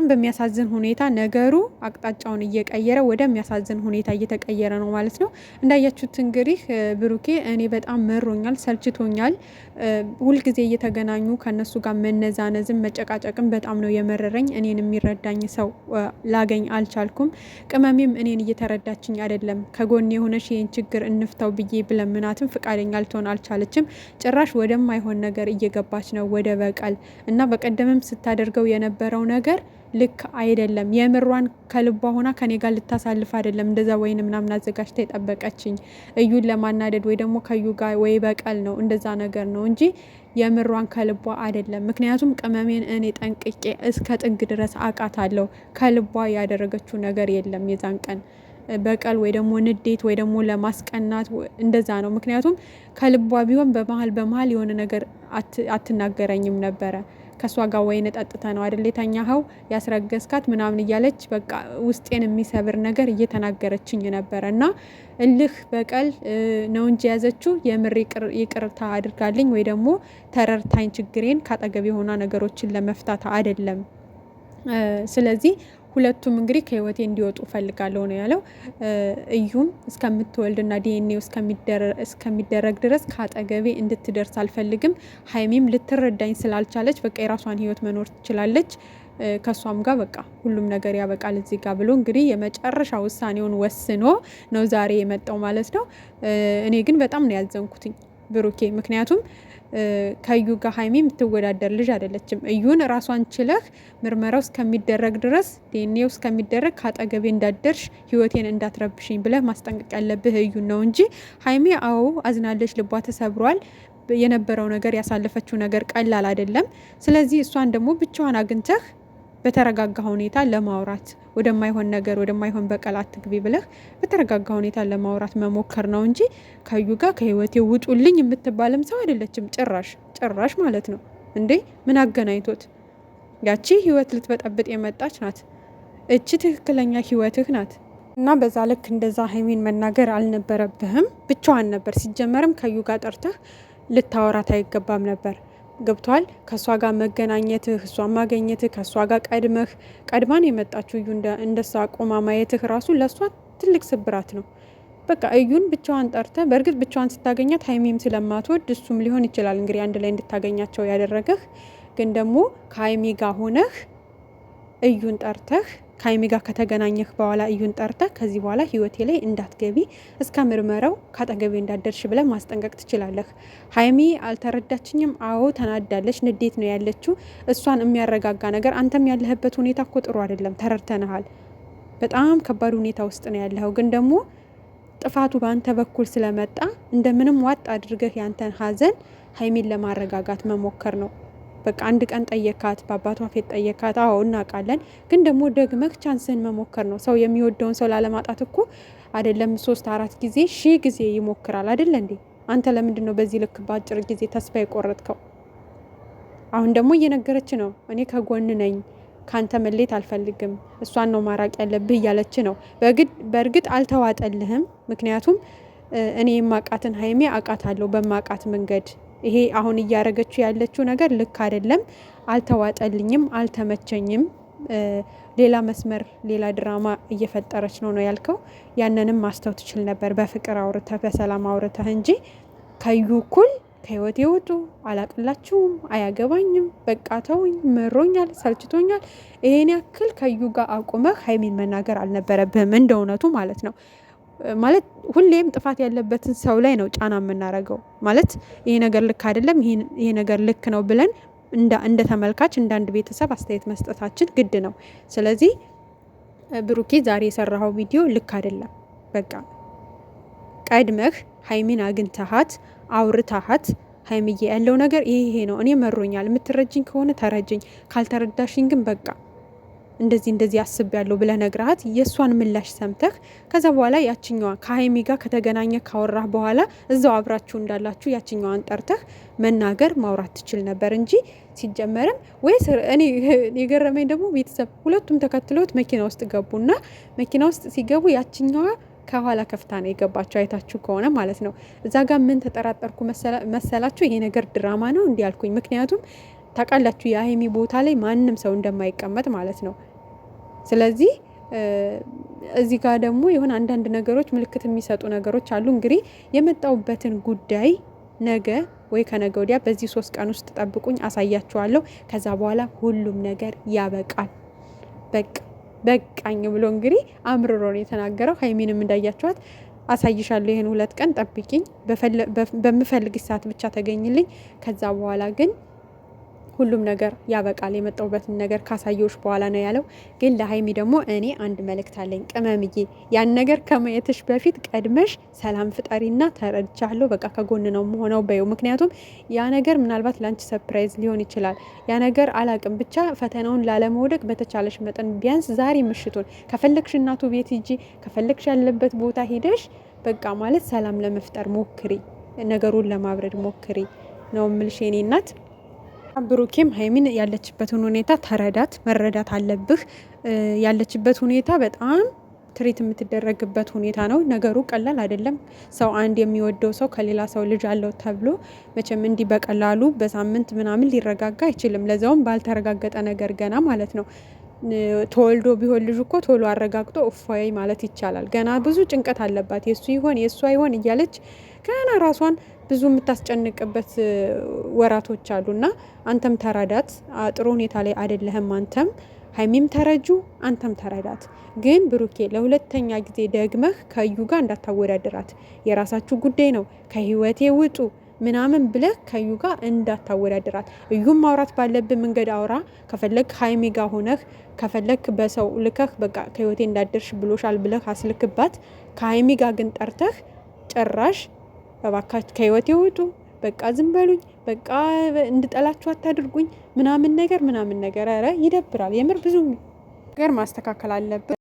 በሚያሳዝን ሁኔታ ነገሩ አቅጣጫውን እየቀየረ ወደሚያሳዝን ሁኔታ እየተቀየረ ነው ማለት ነው። እንዳያችሁት እንግዲህ ብሩኬ እኔ በጣም መሮኛል፣ ሰልችቶኛል። ሁልጊዜ እየተገናኙ ከነሱ ጋር መነዛነዝም መጨቃጨቅም በጣም ነው የመረረኝ። እኔን የሚረዳኝ ሰው ላገኝ አልቻልኩም። ቅመሜም እኔን እየተረዳችኝ አይደለም። ከጎን የሆነሽ ይህን ችግር እንፍታው ብዬ ብለምናትም ፍቃደኛ ልትሆን አልቻለችም። ጭራሽ ወደማይሆን ነገር እየገባች ነው፣ ወደ በቀል እና በቀደምም ስታደርገው የነበረው ነገር ልክ አይደለም። የምሯን ከልቧ ሆና ከኔ ጋር ልታሳልፍ አይደለም እንደዛ ወይን ምናምን አዘጋጅታ የጠበቀችኝ እዩን ለማናደድ ወይ ደግሞ ከዩ ጋር ወይ በቀል ነው እንደዛ ነገር ነው እንጂ የምሯን ከልቧ አይደለም። ምክንያቱም ቅመሜን እኔ ጠንቅቄ እስከ ጥግ ድረስ አውቃታለሁ። ከልቧ ያደረገችው ነገር የለም የዛን ቀን በቀል ወይ ደግሞ ንዴት ወይ ደግሞ ለማስቀናት እንደዛ ነው። ምክንያቱም ከልቧ ቢሆን በመሀል የሆነ ነገር አትናገረኝም ነበረ። ከሷ ጋር ወይን ጠጥተ ነው አይደል የተኛኸው ያስረገዝካት ምናምን እያለች በቃ ውስጤን የሚሰብር ነገር እየተናገረችኝ ነበረ። እና እልህ በቀል ነው እንጂ ያዘችው የምር ይቅርታ አድርጋልኝ ወይ ደግሞ ተረርታኝ ችግሬን ካጠገብ የሆነ ነገሮችን ለመፍታት አይደለም። ስለዚህ ሁለቱም እንግዲህ ከህይወቴ እንዲወጡ ፈልጋለሁ ነው ያለው። እዩም እስከምትወልድና ዲኤንኤው እስከሚደረግ ድረስ ከአጠገቤ እንድትደርስ አልፈልግም። ሀይሚም ልትረዳኝ ስላልቻለች በቃ የራሷን ህይወት መኖር ትችላለች። ከሷም ጋር በቃ ሁሉም ነገር ያበቃል እዚህ ጋር ብሎ እንግዲህ የመጨረሻ ውሳኔውን ወስኖ ነው ዛሬ የመጣው ማለት ነው። እኔ ግን በጣም ነው ያዘንኩትኝ ብሩኬ፣ ምክንያቱም ከዩ ጋር ሀይሚ የምትወዳደር ልጅ አይደለችም። እዩን ራሷን ችለህ ምርመራው እስከሚደረግ ድረስ ዲኤንኤው እስከሚደረግ ካጠገቤ እንዳደርሽ ህይወቴን እንዳትረብሽኝ ብለህ ማስጠንቀቅ ያለብህ እዩን ነው እንጂ ሀይሚ አዎ አዝናለች፣ ልቧ ተሰብሯል። የነበረው ነገር ያሳለፈችው ነገር ቀላል አይደለም። ስለዚህ እሷን ደግሞ ብቻዋን አግኝተህ በተረጋጋ ሁኔታ ለማውራት ወደማይሆን ነገር ወደማይሆን በቀል አትግቢ ብለህ በተረጋጋ ሁኔታ ለማውራት መሞከር ነው እንጂ ከዩ ጋር ከህይወቴ ውጡልኝ የምትባልም ሰው አይደለችም። ጭራሽ ማለት ነው እንዴ! ምን አገናኝቶት? ያቺ ህይወት ልትበጠብጥ የመጣች ናት። እቺ ትክክለኛ ህይወትህ ናት። እና በዛ ልክ እንደዛ ሀይሚን መናገር አልነበረብህም። ብቻዋን ነበር ሲጀመርም ከዩ ጋር ጠርተህ ልታወራት አይገባም ነበር። ገብቷል። ከሷ ጋር መገናኘትህ እሷን ማገኘትህ ከሷ ጋር ቀድማን የመጣችው እዩ እንደሷ ቆማ ማየትህ ራሱ ለሷ ትልቅ ስብራት ነው። በቃ እዩን ብቻዋን ጠርተ በእርግጥ ብቻዋን ስታገኛት ሀይሚም ስለማትወድ እሱም ሊሆን ይችላል እንግዲህ አንድ ላይ እንድታገኛቸው ያደረገህ። ግን ደግሞ ከሀይሚ ጋር ሆነህ እዩን ጠርተህ ከሀይሚ ጋር ከተገናኘህ በኋላ እዩን ጠርተህ ከዚህ በኋላ ህይወቴ ላይ እንዳትገቢ እስከ ምርመራው ካጠገቤ እንዳደርሽ ብለህ ማስጠንቀቅ ትችላለህ። ሀይሚ አልተረዳችኝም። አዎ ተናዳለች፣ ንዴት ነው ያለችው። እሷን የሚያረጋጋ ነገር አንተም ያለህበት ሁኔታ እኮ ጥሩ አይደለም፣ ተረድተንሃል። በጣም ከባድ ሁኔታ ውስጥ ነው ያለኸው። ግን ደግሞ ጥፋቱ በአንተ በኩል ስለመጣ እንደምንም ዋጥ አድርገህ ያንተን ሀዘን ሀይሚን ለማረጋጋት መሞከር ነው። በቃ አንድ ቀን ጠየካት፣ በአባቷ ፊት ጠየካት። አዎ እናውቃለን። ግን ደግሞ ደግመህ ቻንስህን መሞከር ነው። ሰው የሚወደውን ሰው ላለማጣት እኮ አይደለም 3-4 ጊዜ 1000 ጊዜ ይሞክራል አይደለ እንዴ? አንተ ለምንድን ነው በዚህ ልክ በአጭር ጊዜ ተስፋ የቆረጥከው? አሁን ደግሞ እየነገረች ነው እኔ ከጎን ነኝ፣ ካንተ መሌት አልፈልግም፣ እሷን ነው ማራቅ ያለብህ እያለች ነው። በእርግጥ አልተዋጠልህም። ምክንያቱም እኔ የማቃትን ሀይሜ አቃታለሁ በማቃት መንገድ። ይሄ አሁን እያረገችው ያለችው ነገር ልክ አይደለም። አልተዋጠልኝም፣ አልተመቸኝም። ሌላ መስመር ሌላ ድራማ እየፈጠረች ነው ያልከው። ያንንም ማስተው ትችል ነበር በፍቅር አውርተህ በሰላም አውርተህ እንጂ ከዩ እኩል ከህይወቴ ውጡ፣ አላቅላችሁም፣ አያገባኝም፣ በቃ ተውኝ፣ መሮኛል፣ ሰልችቶኛል፣ ይሄን ያክል ከዩ ጋር አቁመህ ሀይሚን መናገር አልነበረብህም። እንደ እውነቱ ማለት ነው። ማለት ሁሌም ጥፋት ያለበትን ሰው ላይ ነው ጫና የምናረገው። ማለት ይሄ ነገር ልክ አይደለም፣ ይሄ ነገር ልክ ነው ብለን እንደ ተመልካች እንደ አንድ ቤተሰብ አስተያየት መስጠታችን ግድ ነው። ስለዚህ ብሩኬ ዛሬ የሰራኸው ቪዲዮ ልክ አይደለም። በቃ ቀድመህ ሀይሚን አግኝተሃት አውርታሃት ሀይሚዬ ያለው ነገር ይሄ ነው፣ እኔ መሮኛል፣ የምትረጅኝ ከሆነ ተረጅኝ፣ ካልተረዳሽኝ ግን በቃ እንደዚህ አስብ ያለው ብለህ ነግረሃት የእሷን ምላሽ ሰምተህ ከዛ በኋላ ያችኛዋን ከሀይሚ ጋር ከተገናኘ ካወራህ በኋላ እዛው አብራችሁ እንዳላችሁ ያችኛዋን ጠርተህ መናገር ማውራት ትችል ነበር እንጂ ሲጀመርም ወይስ እኔ የገረመኝ ደግሞ ቤተሰብ ሁለቱም ተከትሎት መኪና ውስጥ ገቡና መኪና ውስጥ ሲገቡ ያችኛዋ ከኋላ ከፍታ ነው የገባቸው። አይታችሁ ከሆነ ማለት ነው። እዛ ጋር ምን ተጠራጠርኩ መሰላችሁ? ይሄ ነገር ድራማ ነው እንዲያልኩኝ። ምክንያቱም ታውቃላችሁ የሀይሚ ቦታ ላይ ማንም ሰው እንደማይቀመጥ ማለት ነው። ስለዚህ እዚህ ጋር ደግሞ የሆነ አንዳንድ ነገሮች ምልክት የሚሰጡ ነገሮች አሉ። እንግዲህ የመጣውበትን ጉዳይ ነገ ወይ ከነገ ወዲያ በዚህ 3 ቀን ውስጥ ጠብቁኝ፣ አሳያችኋለሁ። ከዛ በኋላ ሁሉም ነገር ያበቃል። በቃኝ ብሎ እንግዲህ አምርሮ ነው የተናገረው። ሀይሚንም እንዳያችኋት አሳይሻለሁ፣ ይህን 2 ቀን ጠብቂኝ፣ በምፈልግ ሰዓት ብቻ ተገኝልኝ፣ ከዛ በኋላ ግን ሁሉም ነገር ያበቃል፣ የመጣውበትን ነገር ካሳየውሽ በኋላ ነው ያለው። ግን ለሀይሚ ደግሞ እኔ አንድ መልእክት አለኝ። ቅመምዬ ያን ነገር ከማየትሽ በፊት ቀድመሽ ሰላም ፍጠሪና ተረድቻለሁ፣ በቃ ከጎን ነው መሆነው በይው። ምክንያቱም ያ ነገር ምናልባት ላንቺ ሰርፕራይዝ ሊሆን ይችላል። ያ ነገር አላቅም፣ ብቻ ፈተናውን ላለመውደቅ በተቻለሽ መጠን ቢያንስ ዛሬ ምሽቱን ከፈለግሽ እናቱ ቤት ሂጂ፣ ከፈለግሽ ያለበት ቦታ ሂደሽ በቃ ማለት ሰላም ለመፍጠር ሞክሪ፣ ነገሩን ለማብረድ ሞክሪ ነው ምልሽ የኔ እናት። ብሩኬም ሀይሚን ያለችበትን ሁኔታ ተረዳት፣ መረዳት አለብህ። ያለችበት ሁኔታ በጣም ትሪት የምትደረግበት ሁኔታ ነው። ነገሩ ቀላል አይደለም። ሰው አንድ የሚወደው ሰው ከሌላ ሰው ልጅ አለው ተብሎ መቼም እንዲህ በቀላሉ በሳምንት ምናምን ሊረጋጋ አይችልም። ለዛውም ባልተረጋገጠ ነገር ገና ማለት ነው። ተወልዶ ቢሆን ልጅ እኮ ቶሎ አረጋግጦ እፎይ ማለት ይቻላል። ገና ብዙ ጭንቀት አለባት። የእሱ ይሆን የእሷ ይሆን እያለች ገና ራሷን ብዙ የምታስጨንቅበት ወራቶች አሉና አንተም ተረዳት። ጥሩ ሁኔታ ላይ አይደለህም። አንተም ሀይሚም ተረጁ፣ አንተም ተረዳት። ግን ብሩኬ ለሁለተኛ ጊዜ ደግመህ ከዩ ጋር እንዳታወዳድራት። የራሳችሁ ጉዳይ ነው። ከህይወቴ ውጡ ምናምን ብለህ ከዩ ጋር እንዳታወዳድራት። እዩም ማውራት ባለብህ መንገድ አውራ። ከፈለግ ሀይሚ ጋር ሆነህ ከፈለግ በሰው ልከህ በቃ ከህይወቴ እንዳደርሽ ብሎሻል ብለህ አስልክባት። ከሀይሚ ጋር ግን ጠርተህ ጭራሽ እባካችሁ ከህይወቴ ውጡ፣ በቃ ዝም በሉኝ፣ በቃ እንድጠላችሁ አታድርጉኝ ምናምን ነገር። ኧረ ይደብራል የምር። ብዙ ነገር ማስተካከል አለብን።